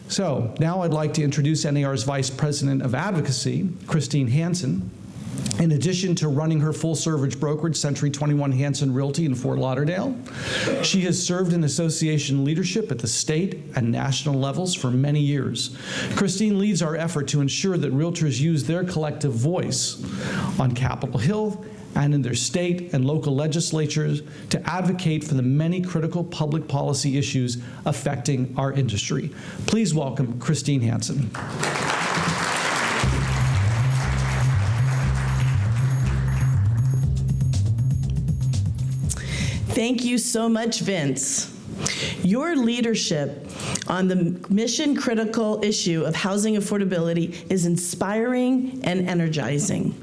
So now I'd like to introduce NAR's Vice President of Advocacy, Christine Hansen. In addition to running her full-service brokerage, Century 21 Hansen Realty in Fort Lauderdale, she has served in association leadership at the state and national levels for many years. Christine leads our effort to ensure that realtors use their collective voice on Capitol Hill and in their state and local legislatures to advocate for the many critical public policy issues affecting our industry. Please welcome Christine Hansen. Thank you so much, Vince. Your leadership on the mission-critical issue of housing affordability is inspiring and energizing.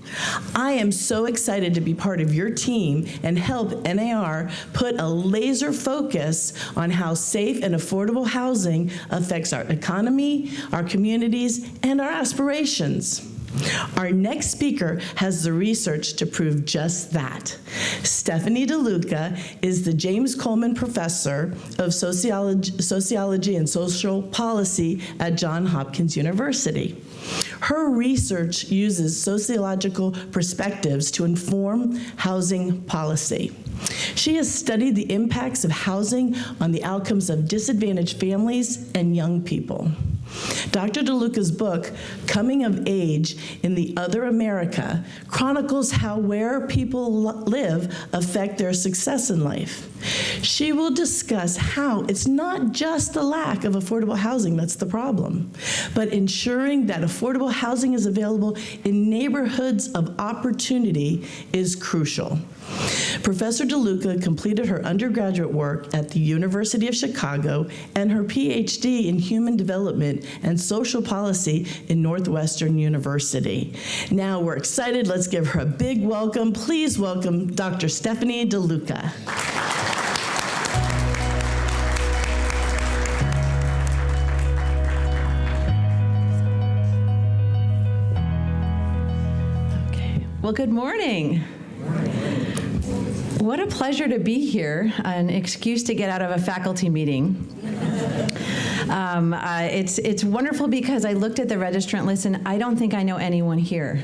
I am so excited to be part of your team and help NAR put a laser focus on how safe and affordable housing affects our economy, our communities, and our aspirations. Our next speaker has the research to prove just that. Stefanie DeLuca is the James Coleman Professor of Sociology and Social Policy at Johns Hopkins University. Her research uses sociological perspectives to inform housing policy. She has studied the impacts of housing on the outcomes of disadvantaged families and young people. Dr. DeLuca's book, Coming of Age in the Other America, chronicles how where people live affect their success in life. She will discuss how it's not just the lack of affordable housing that's the problem, but ensuring that affordable housing is available in neighborhoods of opportunity is crucial. Professor DeLuca completed her undergraduate work at the University of Chicago and her PhD in Human Development and Social Policy in Northwestern University. Now we're excited. Let's give her a big welcome. Please welcome Dr. Stefanie DeLuca. Well, good morning. What a pleasure to be here, an excuse to get out of a faculty meeting. It's wonderful because I looked at the registrant list and I don't think I know anyone here.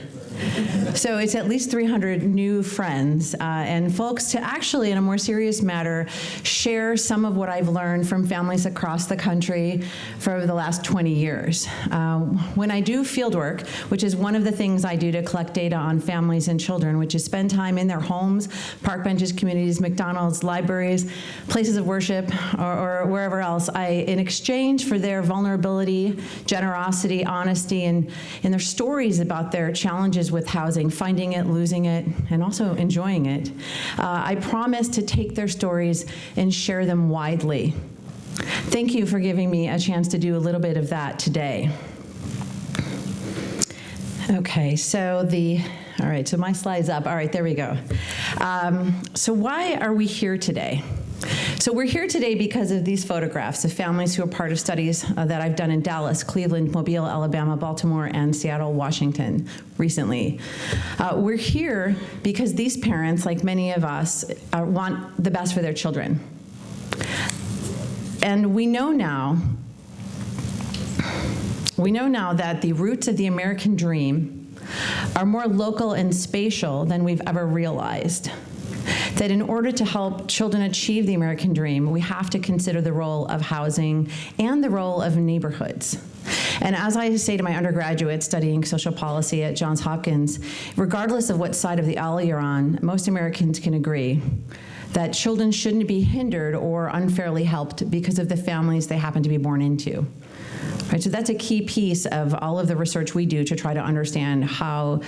So it's at least 300 new friends and folks to actually, in a more serious matter, share some of what I've learned from families across the country for the last 20 years. When I do fieldwork, which is one of the things I do to collect data on families and children, which is spend time in their homes, park benches, communities, McDonald's, libraries, places of worship, or wherever else, in exchange for their vulnerability, generosity, honesty, and their stories about their challenges with housing, finding it, losing it, and also enjoying it, I promise to take their stories and share them widely. Thank you for giving me a chance to do a little bit of that today. Okay, so all right, so my slide's up. All right, there we go. So why are we here today? So we're here today because of these photographs of families who are part of studies that I've done in Dallas, Cleveland, Mobile, Alabama, Baltimore, and Seattle, Washington recently. We're here because these parents, like many of us, want the best for their children. And we know now that the roots of the American dream are more local and spatial than we've ever realized. That in order to help children achieve the American dream, we have to consider the role of housing and the role of neighborhoods. And as I say to my undergraduates studying social policy at Johns Hopkins, regardless of what side of the aisle you're on, most Americans can agree that children shouldn't be hindered or unfairly helped because of the families they happen to be born into. Right, so that's a key piece of all of the research we do to try to understand how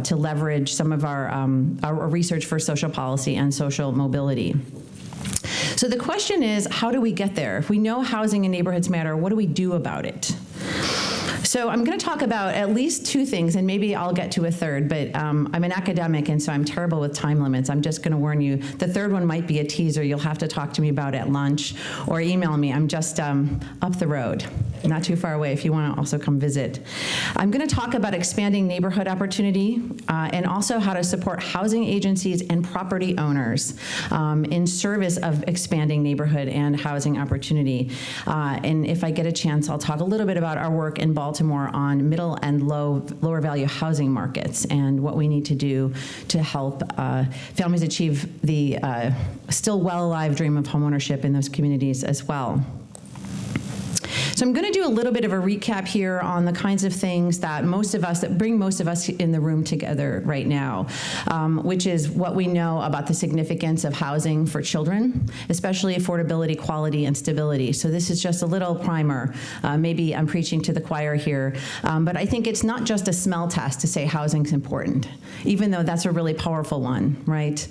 to leverage some of our research for social policy and social mobility. So the question is, how do we get there? If we know housing and neighborhoods matter, what do we do about it? So I'm going to talk about at least two things, and maybe I'll get to a third, but I'm an academic, and so I'm terrible with time limits. I'm just going to warn you. The third one might be a teaser. You'll have to talk to me about at lunch or email me. I'm just up the road. not too far away if you want to also come visit. I'm going to talk about expanding neighborhood opportunity and also how to support housing agencies and property owners in service of expanding neighborhood and housing opportunity. And if I get a chance, I'll talk a little bit about our work in Baltimore on middle and lower value housing markets and what we need to do to help families achieve the still well alive dream of homeownership in those communities as well. So I'm going to do a little bit of a recap here on the kinds of things that bring most of us in the room together right now, which is what we know about the significance of housing for children, especially affordability, quality, and stability. So this is just a little primer. Maybe I'm preaching to the choir here, but I think it's not just a smell test to say housing's important, even though that's a really powerful one, right?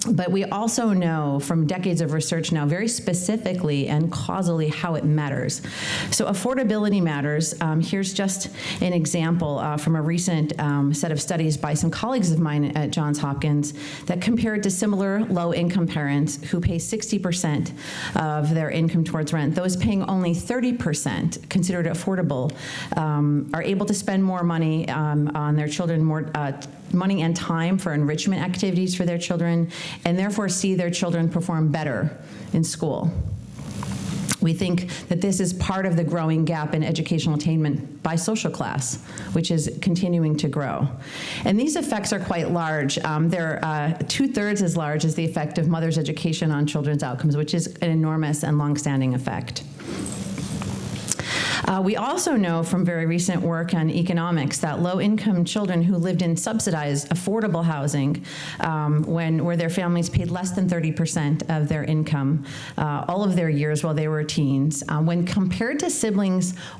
But we also know from decades of research now very specifically and causally how it matters. So affordability matters. Here's just an example from a recent set of studies by some colleagues of mine at Johns Hopkins that compared to similar low-income parents who pay 60% of their income towards rent. Those paying only 30%, considered affordable, are able to spend more money on their children, more money and time for enrichment activities for their children, and therefore see their children perform better in school. We think that this is part of the growing gap in educational attainment by social class, which is continuing to grow. And these effects are quite large. They're 2/3 as large as the effect of mother's education on children's outcomes, which is an enormous and longstanding effect. We also know from very recent work on economics that low-income children who lived in subsidized, affordable housing, where their families paid less than 30% of their income all of their years while they were teens, when compared to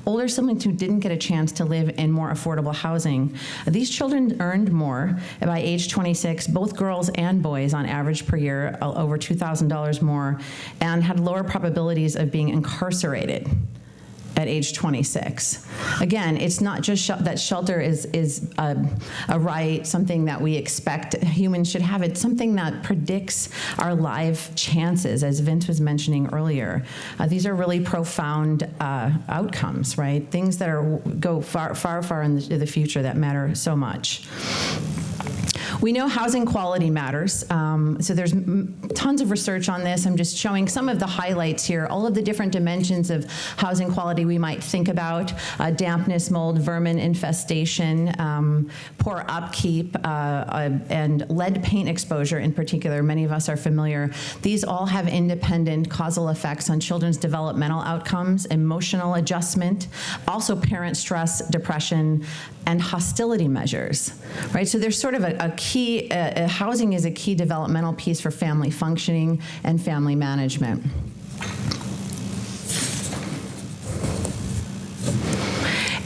older siblings who didn't get a chance to live in more affordable housing, these children earned more by age 26, both girls and boys on average per year, over $2,000 more, and had lower probabilities of being incarcerated at age 26. Again, it's not just that shelter is a right, something that we expect humans should have. It's something that predicts our life chances, as Vince was mentioning earlier. These are really profound outcomes, right? Things that go far into the future that matter so much. We know housing quality matters. So there's tons of research on this. I'm just showing some of the highlights here, all of the different dimensions of housing quality we might think about: dampness, mold, vermin infestation, poor upkeep, and lead paint exposure in particular. Many of us are familiar. These all have independent causal effects on children's developmental outcomes, emotional adjustment, also parent stress, depression, and hostility measures, right? So there's sort of a key, housing is a key developmental piece for family functioning and family management.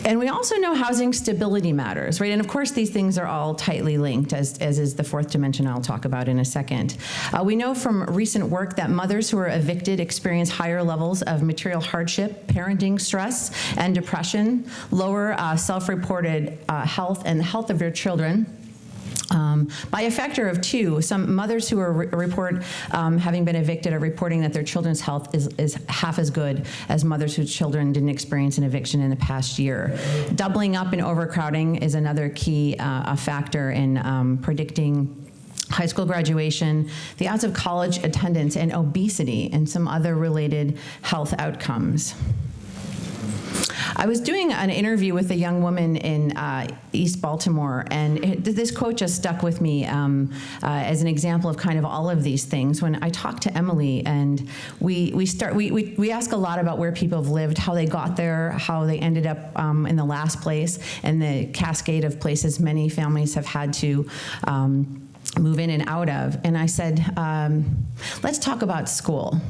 And we also know housing stability matters, right? And of course, these things are all tightly linked, as is the fourth dimension I'll talk about in a second. We know from recent work that mothers who are evicted experience higher levels of material hardship, parenting stress, and depression, lower self-reported health and the health of their children. By a factor of 2, some mothers who report having been evicted are reporting that their children's health is half as good as mothers whose children didn't experience an eviction in the past year. Doubling up in overcrowding is another key factor in predicting high school graduation, the odds of college attendance, and obesity, and some other related health outcomes. I was doing an interview with a young woman in East Baltimore, and this quote just stuck with me as an example of kind of all of these things. When I talked to Emily, and we ask a lot about where people have lived, how they got there, how they ended up in the last place, and the cascade of places many families have had to move in and out of. And I said, let's talk about school.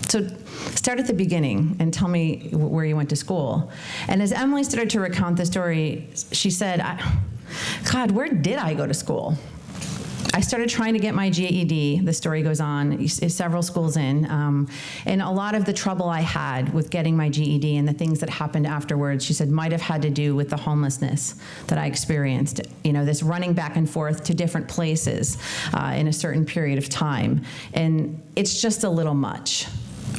So start at the beginning and tell me where you went to school. And as Emily started to recount the story, she said, God, where did I go to school? I started trying to get my GED, the story goes on, several schools in, and a lot of the trouble I had with getting my GED and the things that happened afterwards, she said, might have had to do with the homelessness that I experienced, this running back and forth to different places in a certain period of time. And it's just a little much.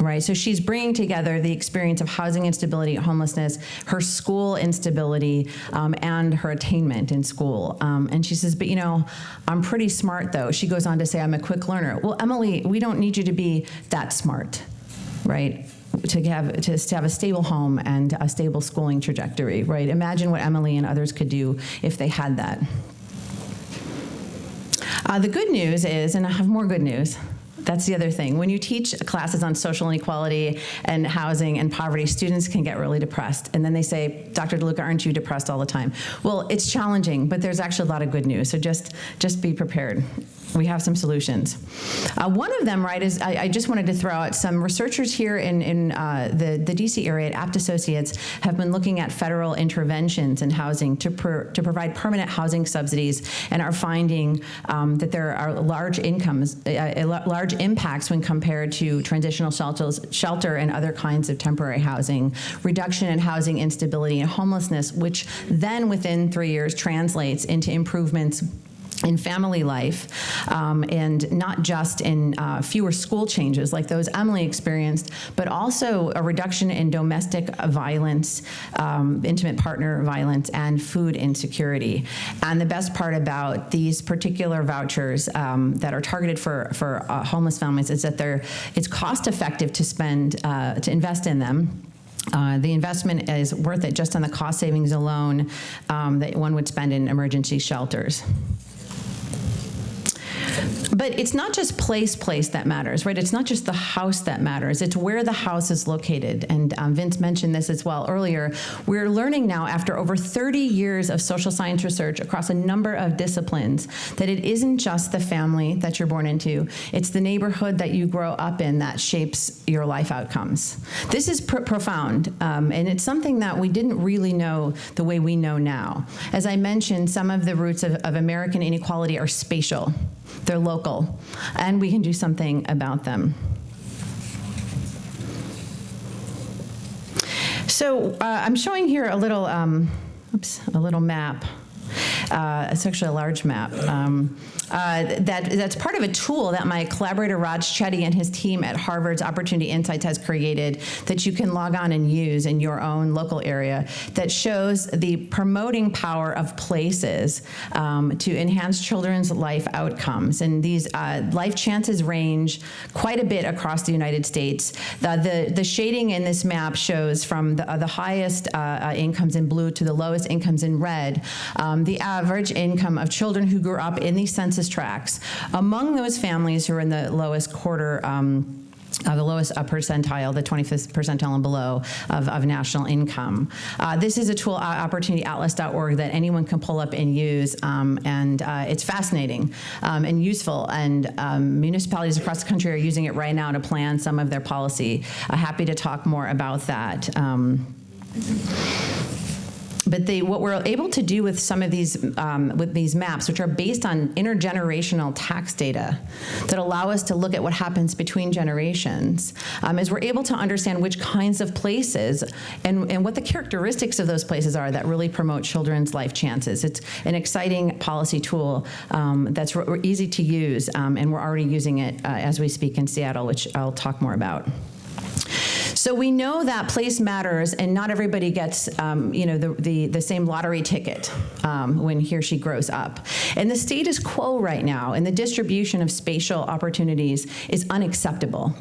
right? So she's bringing together the experience of housing instability, homelessness, her school instability, and her attainment in school. And she says, but you know, I'm pretty smart though. She goes on to say, I'm a quick learner. Well, Emily, we don't need you to be that smart, right? To have a stable home and a stable schooling trajectory, right? Imagine what Emily and others could do if they had that. The good news is, and I have more good news, that's the other thing. When you teach classes on social inequality and housing and poverty, students can get really depressed. And then they say, Dr. DeLuca, aren't you depressed all the time? Well, it's challenging, but there's actually a lot of good news. So just be prepared. We have some solutions. One of them, right, is I just wanted to throw out some researchers here in the DC area at Apt Associates have been looking at federal interventions in housing to provide permanent housing subsidies, and are finding that there are large impacts when compared to transitional shelter and other kinds of temporary housing, reduction in housing instability and homelessness, which then within 3 years translates into improvements in family life, and not just in fewer school changes like those Emily experienced, but also a reduction in domestic violence, intimate partner violence, and food insecurity. And the best part about these particular vouchers that are targeted for homeless families is that it's cost effective to invest in them. The investment is worth it just on the cost savings alone that one would spend in emergency shelters. But it's not just place that matters, right? It's not just the house that matters. It's where the house is located. And Vince mentioned this as well earlier. We're learning now, after over 30 years of social science research across a number of disciplines, that it isn't just the family that you're born into. It's the neighborhood that you grow up in that shapes your life outcomes. This is profound, and it's something that we didn't really know the way we know now. As I mentioned, some of the roots of American inequality are spatial. They're local, and we can do something about them. So I'm showing here a little map. It's actually a large map. That's part of a tool that my collaborator Raj Chetty and his team at Harvard's Opportunity Insights has created that you can log on and use in your own local area, that shows the promoting power of places to enhance children's life outcomes. And these life chances range quite a bit across the United States. The shading in this map shows from the highest incomes in blue to the lowest incomes in red, the average income of children who grew up in these census tracts. Among those families who are in the lowest quarter, the lowest percentile, the 25th percentile and below of national income. This is a tool, opportunityatlas.org, that anyone can pull up and use, and it's fascinating and useful, and municipalities across the country are using it right now to plan some of their policy. Happy to talk more about that. But what we're able to do with some of these maps, which are based on intergenerational tax data that allow us to look at what happens between generations, is we're able to understand which kinds of places and what the characteristics of those places are that really promote children's life chances. It's an exciting policy tool that's easy to use, and we're already using it as we speak in Seattle, which I'll talk more about. So we know that place matters, and not everybody gets, the same lottery ticket when he or she grows up. And the status quo right now in the distribution of spatial opportunities is unacceptable,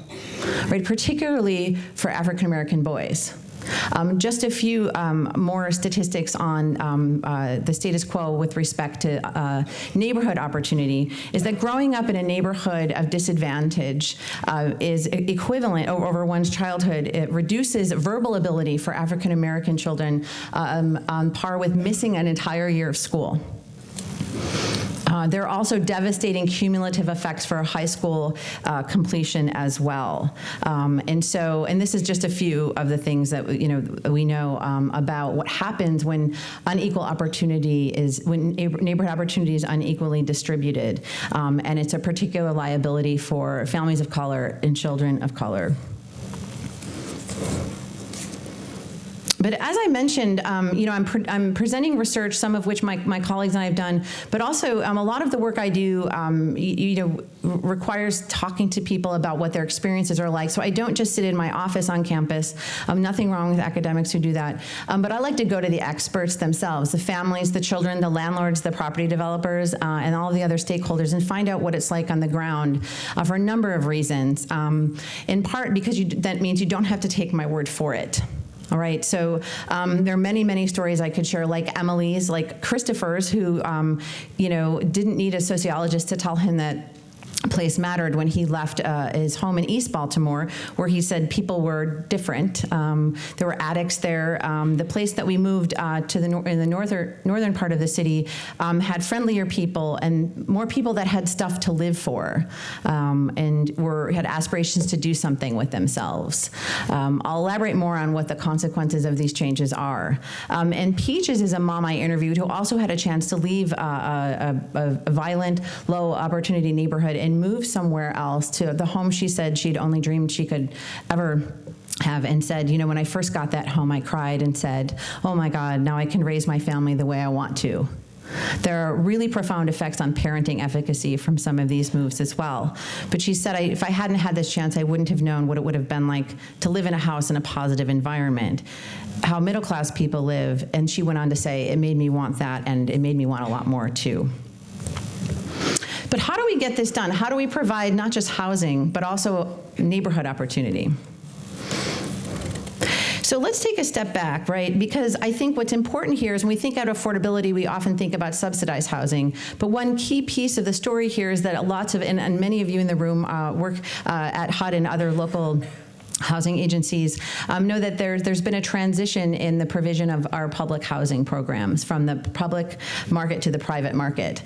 right? Particularly for African American boys. Just a few more statistics on the status quo with respect to neighborhood opportunity is that growing up in a neighborhood of disadvantage is equivalent over one's childhood. It reduces verbal ability for African American children on par with missing an entire year of school. There are also devastating cumulative effects for high school completion as well. And this is just a few of the things that we know about what happens when unequal opportunity when neighborhood opportunity is unequally distributed. And it's a particular liability for families of color and children of color. But as I mentioned, I'm presenting research, some of which my colleagues and I have done, but also a lot of the work I do, requires talking to people about what their experiences are like. So I don't just sit in my office on campus. Nothing wrong with academics who do that. But I like to go to the experts themselves, the families, the children, the landlords, the property developers, and all the other stakeholders, and find out what it's like on the ground for a number of reasons. In part because that means you don't have to take my word for it. All right, so there are many, many stories I could share, like Emily's, like Christopher's, who, didn't need a sociologist to tell him that place mattered when he left his home in East Baltimore, where he said people were different. There were addicts there. The place that we moved to in the northern part of the city had friendlier people and more people that had stuff to live for, and had aspirations to do something with themselves. I'll elaborate more on what the consequences of these changes are. And Peaches is a mom I interviewed who also had a chance to leave a violent, low opportunity neighborhood and move somewhere else to the home she said she'd only dreamed she could ever have, and said, when I first got that home, I cried and said, oh my God, now I can raise my family the way I want to. There are really profound effects on parenting efficacy from some of these moves as well. But she said, if I hadn't had this chance, I wouldn't have known what it would have been like to live in a house in a positive environment, how middle-class people live. And she went on to say, it made me want that, and it made me want a lot more too. But how do we get this done? How do we provide not just housing, but also neighborhood opportunity? So let's take a step back, right? Because I think what's important here is when we think about affordability, we often think about subsidized housing. But one key piece of the story here is that lots of, and many of you in the room work at HUD and other local housing agencies, know that there's been a transition in the provision of our public housing programs from the public market to the private market.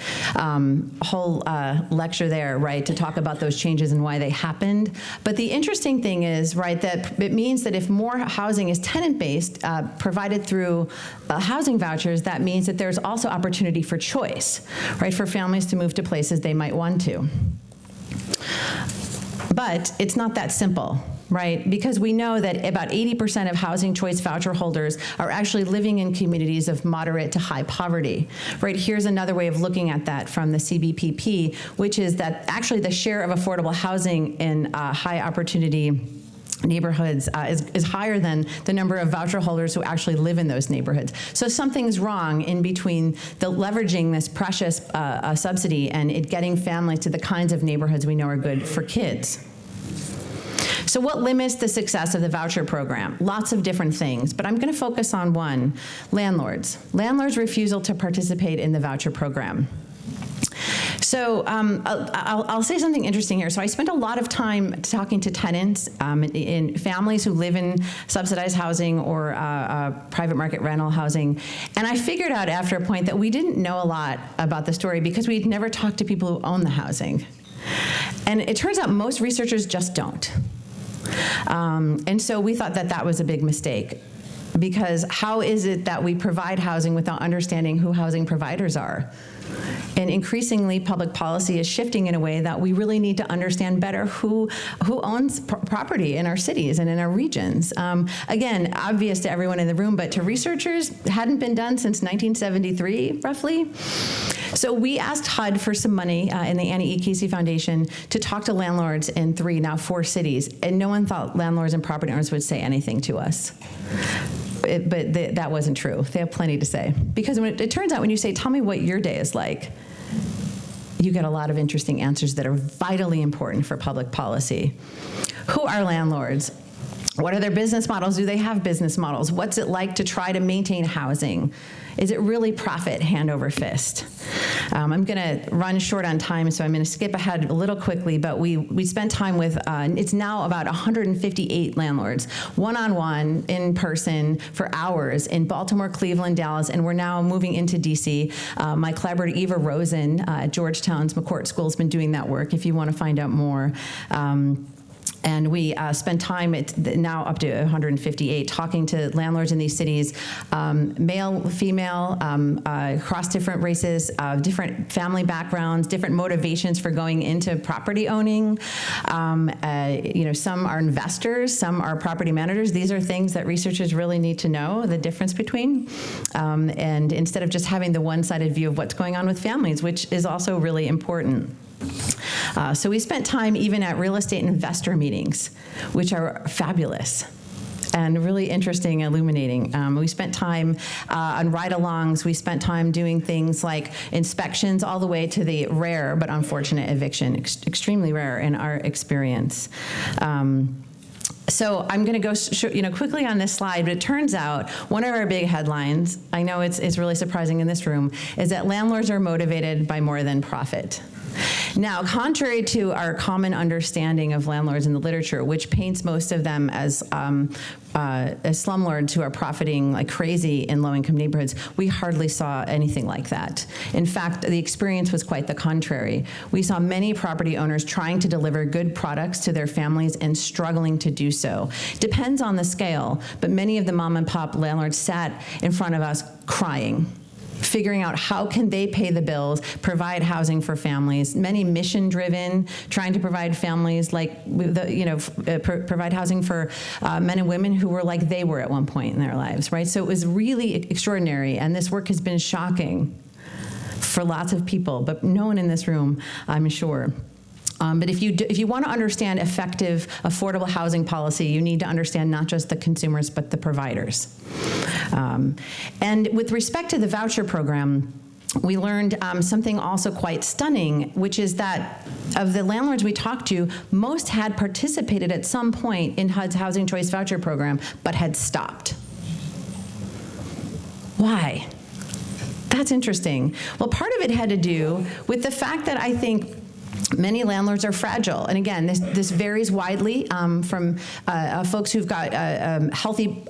Whole lecture there, right, to talk about those changes and why they happened. But the interesting thing is, right, that it means that if more housing is tenant-based, provided through housing vouchers, that means that there's also opportunity for choice, right, for families to move to places they might want to. But it's not that simple. Right, because we know that about 80% of housing choice voucher holders are actually living in communities of moderate to high poverty. Right, here's another way of looking at that from the CBPP, which is that actually the share of affordable housing in high opportunity neighborhoods is higher than the number of voucher holders who actually live in those neighborhoods. So something's wrong in between the leveraging this precious subsidy and it getting families to the kinds of neighborhoods we know are good for kids. So what limits the success of the voucher program? Lots of different things, but I'm going to focus on one, landlords. Landlords' refusal to participate in the voucher program. So I'll say something interesting here. So I spent a lot of time talking to tenants in families who live in subsidized housing or private market rental housing. And I figured out after a point that we didn't know a lot about the story because we'd never talked to people who own the housing. And it turns out most researchers just don't. And so we thought that was a big mistake, because how is it that we provide housing without understanding who housing providers are? And increasingly, public policy is shifting in a way that we really need to understand better who owns property in our cities and in our regions. Again, obvious to everyone in the room, but to researchers, hadn't been done since 1973, roughly. So we asked HUD for some money in the Annie E. Casey Foundation to talk to landlords in 4 cities, and no one thought landlords and property owners would say anything to us. But that wasn't true. They have plenty to say. Because it turns out when you say, tell me what your day is like, you get a lot of interesting answers that are vitally important for public policy. Who are landlords? What are their business models? Do they have business models? What's it like to try to maintain housing? Is it really profit hand over fist? I'm going to run short on time, so I'm going to skip ahead a little quickly, but we spent time with, it's now about 158 landlords, one-on-one, in person, for hours in Baltimore, Cleveland, Dallas, and we're now moving into DC. My collaborator, Eva Rosen, at Georgetown's McCourt School, has been doing that work if you want to find out more. And we spend time, it's now up to 158, talking to landlords in these cities, male, female, across different races, different family backgrounds, different motivations for going into property owning. Some are investors, some are property managers. These are things that researchers really need to know the difference between. And instead of just having the one-sided view of what's going on with families, which is also really important. So we spent time even at real estate investor meetings, which are fabulous and really interesting, illuminating. We spent time on ride-alongs. We spent time doing things like inspections all the way to the rare but unfortunate eviction, extremely rare in our experience. So I'm going to go quickly on this slide, but it turns out one of our big headlines, I know it's really surprising in this room, is that landlords are motivated by more than profit. Now, contrary to our common understanding of landlords in the literature, which paints most of them as slumlords who are profiting like crazy in low-income neighborhoods, we hardly saw anything like that. In fact, the experience was quite the contrary. We saw many property owners trying to deliver good products to their families and struggling to do so. Depends on the scale, but many of the mom-and-pop landlords sat in front of us crying, figuring out how can they pay the bills, provide housing for families. Many mission-driven, trying to provide families provide housing for men and women who were like they were at one point in their lives, right? So it was really extraordinary, and this work has been shocking for lots of people, but no one in this room, I'm sure. But if you want to understand effective, affordable housing policy, you need to understand not just the consumers, but the providers. And with respect to the voucher program, we learned something also quite stunning, which is that of the landlords we talked to, most had participated at some point in HUD's Housing Choice Voucher Program, but had stopped. Why? That's interesting. Well, part of it had to do with the fact that I think many landlords are fragile. And again, this varies widely from folks who've got healthy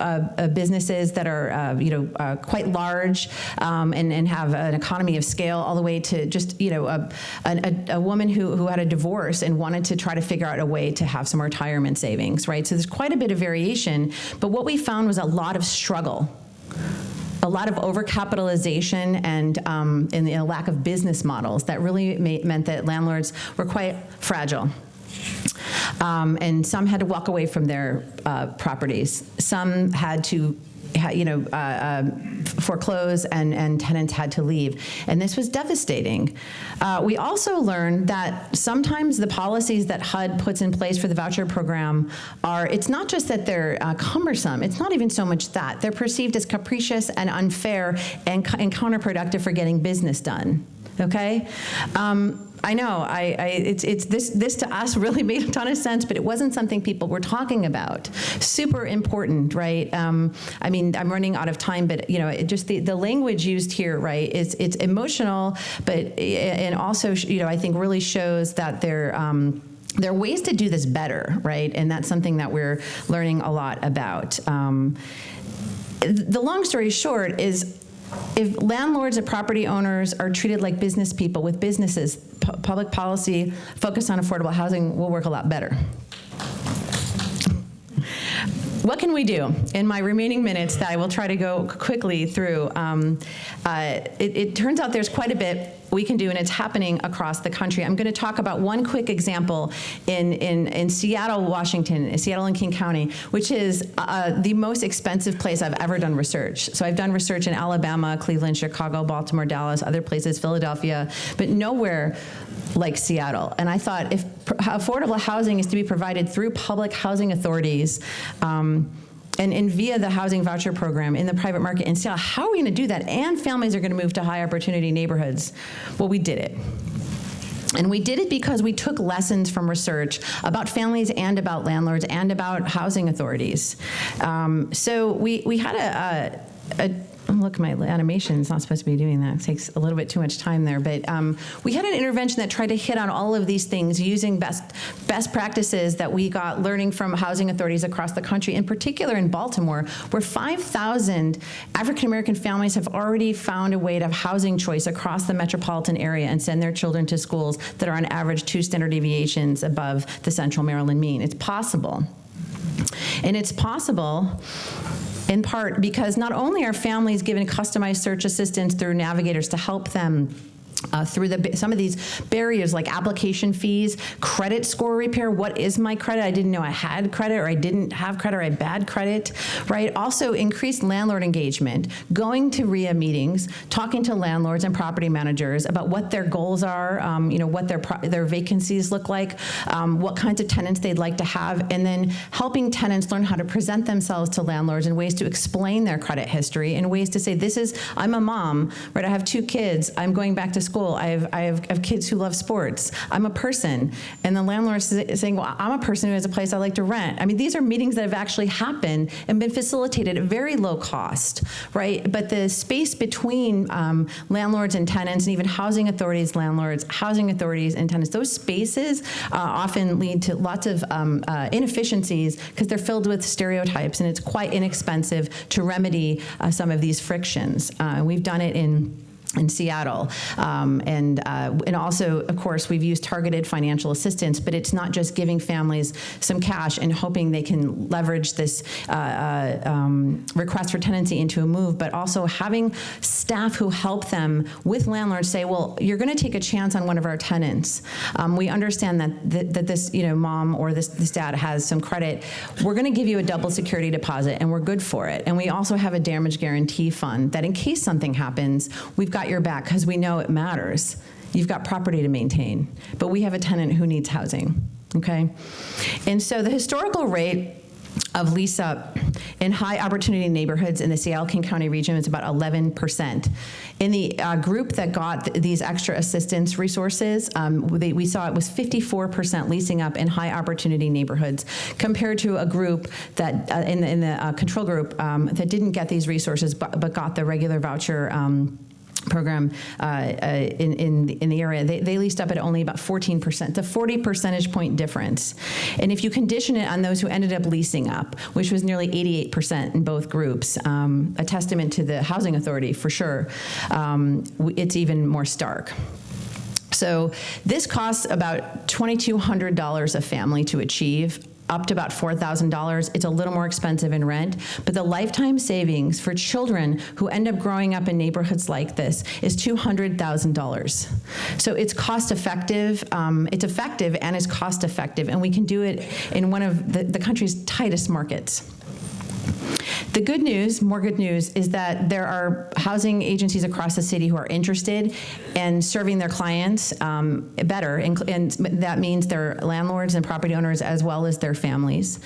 businesses that are quite large and have an economy of scale, all the way to just a woman who had a divorce and wanted to try to figure out a way to have some retirement savings, right? So there's quite a bit of variation, but what we found was a lot of struggle, a lot of overcapitalization, and a lack of business models that really meant that landlords were quite fragile. And some had to walk away from their properties. Some had to foreclose, and tenants had to leave. And this was devastating. We also learned that sometimes the policies that HUD puts in place for the voucher program it's not just that they're cumbersome, it's not even so much that. They're perceived as capricious and unfair and counterproductive for getting business done. Okay? I know, this to us really made a ton of sense, but it wasn't something people were talking about. Super important, right? I'm running out of time, but just the language used here, right? It's emotional, but and also I think really shows that there are ways to do this better, right? And that's something that we're learning a lot about. The long story short is, if landlords and property owners are treated like business people with businesses, public policy focused on affordable housing will work a lot better. What can we do? In my remaining minutes that I will try to go quickly through, it turns out there's quite a bit we can do, and it's happening across the country. I'm going to talk about one quick example in Seattle, Washington, Seattle and King County, which is the most expensive place I've ever done research. So I've done research in Alabama, Cleveland, Chicago, Baltimore, Dallas, other places, Philadelphia, but nowhere like Seattle. And I thought, if affordable housing is to be provided through public housing authorities, and via the housing voucher program in the private market in Seattle, how are we going to do that? And families are going to move to high opportunity neighborhoods. Well, we did it. And we did it because we took lessons from research about families and about landlords and about housing authorities. So we had look, my animation is not supposed to be doing that. It takes a little bit too much time there. But we had an intervention that tried to hit on all of these things using best practices that we got learning from housing authorities across the country, in particular in Baltimore, where 5,000 African-American families have already found a way to have housing choice across the metropolitan area and send their children to schools that are on average 2 standard deviations above the Central Maryland mean. It's possible. And it's possible in part because not only are families given customized search assistance through navigators to help them through some of these barriers like application fees, credit score repair. What is my credit? I didn't know I had credit, or I didn't have credit, or I had bad credit, right? Also increased landlord engagement, going to RIA meetings, talking to landlords and property managers about what their goals are, what their vacancies look like, what kinds of tenants they'd like to have, and then helping tenants learn how to present themselves to landlords in ways to explain their credit history, in ways to say, I'm a mom, right? I have 2 kids. I'm going back to school. I have kids who love sports. I'm a person. And the landlord is saying, well, I'm a person who has a place I like to rent. I mean, these are meetings that have actually happened and been facilitated at very low cost, right? But the space between landlords and tenants, and even housing authorities, landlords, housing authorities and tenants, those spaces often lead to lots of inefficiencies because they're filled with stereotypes, and it's quite inexpensive to remedy some of these frictions. We've done it in Seattle. And also, of course, we've used targeted financial assistance, but it's not just giving families some cash and hoping they can leverage this request for tenancy into a move, but also having staff who help them with landlords say, well, you're going to take a chance on one of our tenants. We understand that this mom or this dad has some credit. We're going to give you a double security deposit, and we're good for it. And we also have a damage guarantee fund that in case something happens, we've got your back because we know it matters. You've got property to maintain, but we have a tenant who needs housing, okay? And so the historical rate of lease-up in high-opportunity neighborhoods in the Seattle-King County region is about 11%. In the group that got these extra assistance resources, we saw it was 54% leasing up in high-opportunity neighborhoods, compared to a group that, in the control group, that didn't get these resources but got the regular voucher program in the area. They leased up at only about 14%, the 40 percentage point difference. And if you condition it on those who ended up leasing up, which was nearly 88% in both groups, a testament to the housing authority for sure, it's even more stark. So this costs about $2,200 a family to achieve, up to about $4,000. It's a little more expensive in rent, but the lifetime savings for children who end up growing up in neighborhoods like this is $200,000. So it's cost effective, it's effective and it's cost effective, and we can do it in one of the country's tightest markets. The good news, more good news, is that there are housing agencies across the city who are interested in serving their clients better, and that means their landlords and property owners as well as their families.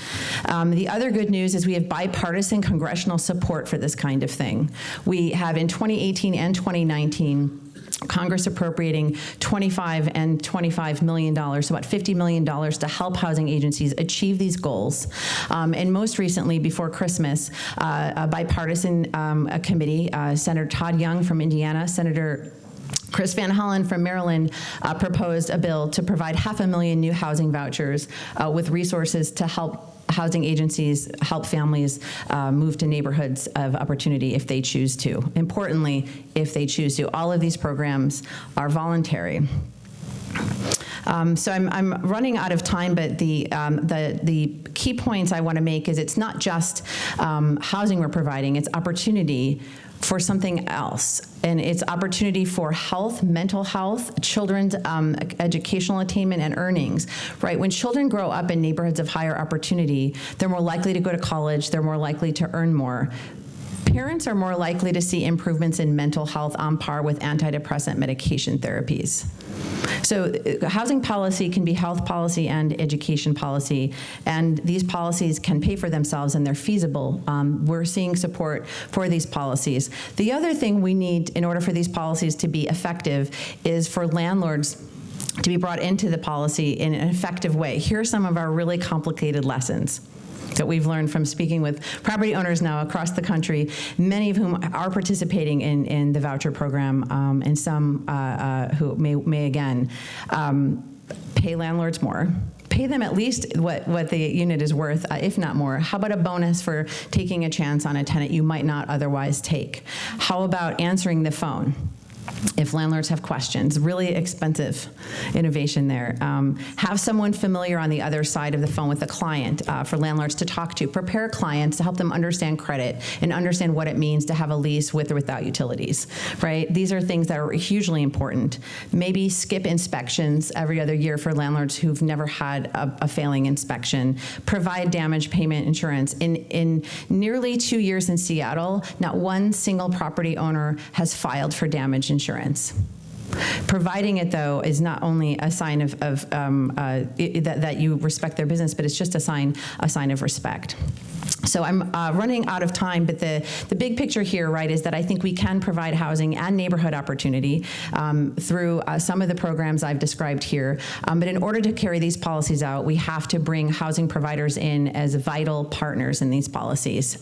The other good news is we have bipartisan congressional support for this kind of thing. We have in 2018 and 2019, Congress appropriating $25 and $25 million, so about $50 million to help housing agencies achieve these goals. And most recently, before Christmas, a bipartisan committee, Senator Todd Young from Indiana, Senator Chris Van Hollen from Maryland proposed a bill to provide 500,000 new housing vouchers with resources to help housing agencies help families move to neighborhoods of opportunity if they choose to. Importantly, if they choose to. All of these programs are voluntary. So I'm running out of time, but the key points I want to make is it's not just housing we're providing, it's opportunity for something else. And it's opportunity for health, mental health, children's educational attainment and earnings, right? When children grow up in neighborhoods of higher opportunity, they're more likely to go to college, they're more likely to earn more. Parents are more likely to see improvements in mental health on par with antidepressant medication therapies. So housing policy can be health policy and education policy, and these policies can pay for themselves and they're feasible. We're seeing support for these policies. The other thing we need in order for these policies to be effective is for landlords to be brought into the policy in an effective way. Here are some of our really complicated lessons. that we've learned from speaking with property owners now across the country, many of whom are participating in the voucher program, and some who may again pay landlords more. Pay them at least what the unit is worth, if not more. How about a bonus for taking a chance on a tenant you might not otherwise take? How about answering the phone if landlords have questions? Really expensive innovation there. Have someone familiar on the other side of the phone with a client for landlords to talk to. Prepare clients to help them understand credit and understand what it means to have a lease with or without utilities, right? These are things that are hugely important. Maybe skip inspections every other year for landlords who've never had a failing inspection. Provide damage payment insurance. In nearly 2 years in Seattle, not one single property owner has filed for damage insurance. Providing it, though, is not only a sign of that you respect their business, but it's just a sign of respect. So I'm running out of time, but the big picture here, right, is that I think we can provide housing and neighborhood opportunity through some of the programs I've described here. But in order to carry these policies out, we have to bring housing providers in as vital partners in these policies.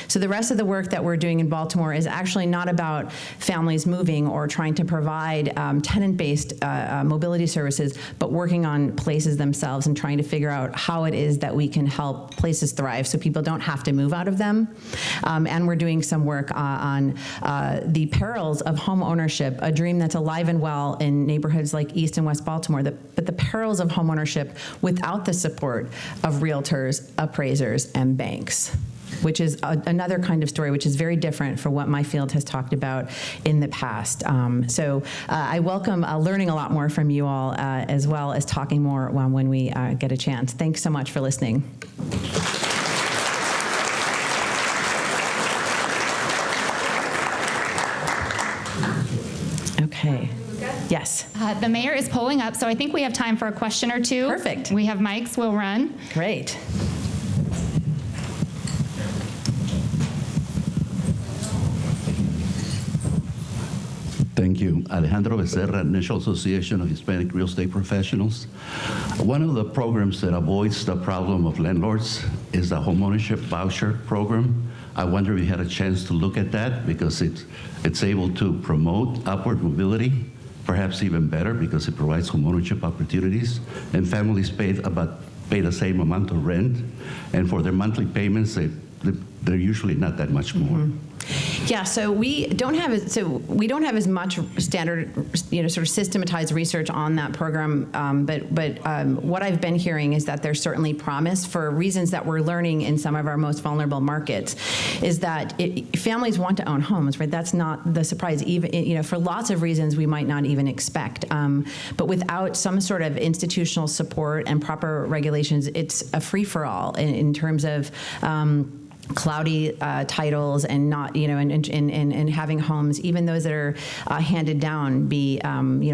So the rest of the work that we're doing in Baltimore is actually not about families moving or trying to provide tenant-based mobility services, but working on places themselves and trying to figure out how it is that we can help places thrive so people don't have to move out of them. And we're doing some work on the perils of home ownership, a dream that's alive and well in neighborhoods like East and West Baltimore, but the perils of home ownership without the support of realtors, appraisers, and banks, which is another kind of story, which is very different from what my field has talked about in the past. So I welcome learning a lot more from you all, as well as talking more when we get a chance. Thanks so much for listening. Okay. Yes. The mayor is pulling up, so I think we have time for a question or two. Perfect. We have mics, we'll run. Great. Thank you. Alejandro Becerra, National Association of Hispanic Real Estate Professionals. One of the programs that avoids the problem of landlords is the homeownership voucher program. I wonder if you had a chance to look at that, because it's able to promote upward mobility, perhaps even better because it provides homeownership opportunities, and families pay the same amount of rent, and for their monthly payments, they're usually not that much more. Mm-hmm. Yeah, so we don't have as much standard, sort of systematized research on that program. But what I've been hearing is that there's certainly promise for reasons that we're learning in some of our most vulnerable markets. Is that families want to own homes, right? That's not the surprise. Even for lots of reasons we might not even expect. But without some sort of institutional support and proper regulations, it's a free for all in terms of. Cloudy titles and not, and having homes, even those that are handed down, be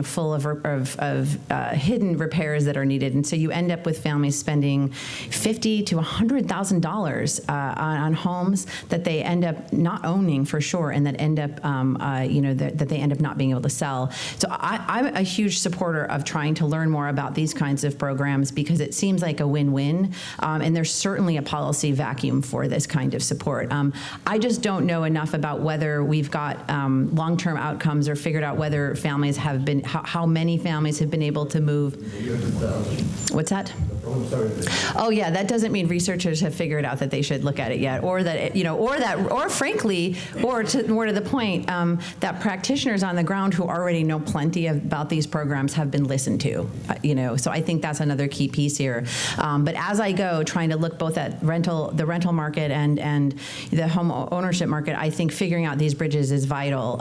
full of hidden repairs that are needed, and so you end up with families spending $50,000 to $100,000 on homes that they end up not owning for sure, and that end up, that they end up not being able to sell. So I'm a huge supporter of trying to learn more about these kinds of programs because it seems like a win-win, and there's certainly a policy vacuum for this kind of support. I just don't know enough about whether we've got long-term outcomes or figured out whether families have been, how many families have been able to move. What's that? Oh yeah, that doesn't mean researchers have figured out that they should look at it yet, or that or frankly, more to the point, that practitioners on the ground who already know plenty about these programs have been listened to. So I think that's another key piece here. But as I go, trying to look both at the rental market and the home ownership market, I think figuring out these bridges is vital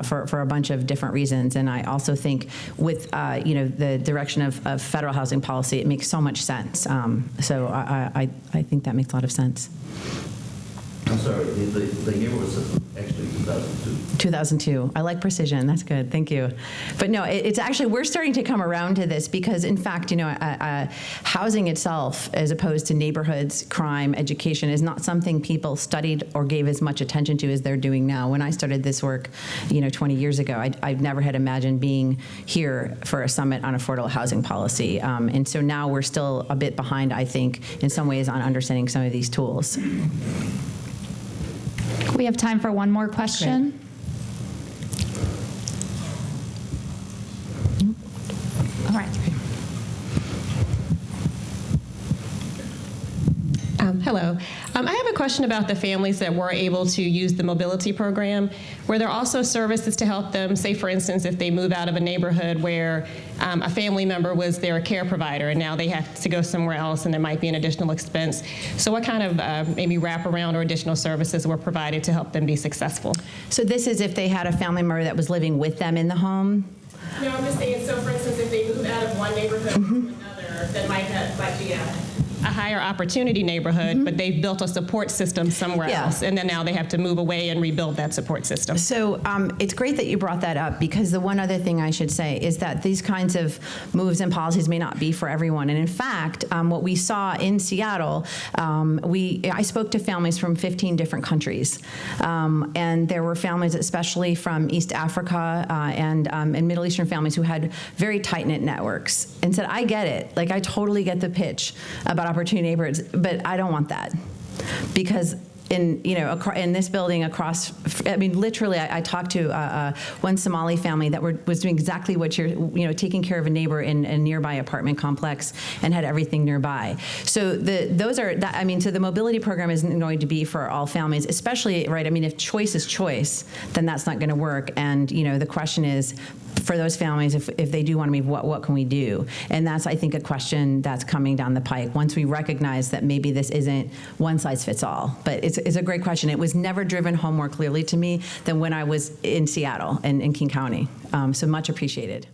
for a bunch of different reasons. And I also think with the direction of federal housing policy, it makes so much sense. So I think that makes a lot of sense. I'm sorry, the year was actually 2002. 2002. I like precision. That's good. Thank you. But no, it's actually, we're starting to come around to this because, in fact, housing itself, as opposed to neighborhoods, crime, education, is not something people studied or gave as much attention to as they're doing now. When I started this work, 20 years ago, I've never had imagined being here for a summit on affordable housing policy. And so now we're still a bit behind, I think, in some ways on understanding some of these tools. We have time for one more question. All right. Hello. I have a question about the families that were able to use the mobility program. Were there also services to help them, say, for instance, if they move out of a neighborhood where a family member was their care provider and now they have to go somewhere else and there might be an additional expense? So what kind of maybe wraparound or additional services were provided to help them be successful? So this is if they had a family member that was living with them in the home? No, I'm just saying, so for instance, if they move out of one neighborhood to another, that might be a higher opportunity neighborhood, but they've built a support system somewhere else, and then now they have to move away and rebuild that support system. So it's great that you brought that up, because the one other thing I should say is that these kinds of moves and policies may not be for everyone. And in fact, what we saw in Seattle, I spoke to families from 15 different countries, and there were families, especially from East Africa and Middle Eastern families, who had very tight-knit networks, and said, I get it. Like, I totally get the pitch about opportunity neighborhoods, but I don't want that, because in this building across, literally, I talked to one Somali family that was doing exactly what you're, taking care of a neighbor in a nearby apartment complex and had everything nearby. So so the mobility program isn't going to be for all families, especially, right? If choice is choice, then that's not going to work. And the question is, for those families, if they do want to move, what can we do? And that's, I think, a question that's coming down the pike once we recognize that maybe this isn't one size fits all. But it's a great question. It was never driven home more clearly to me than when I was in Seattle and in King County. So much appreciated.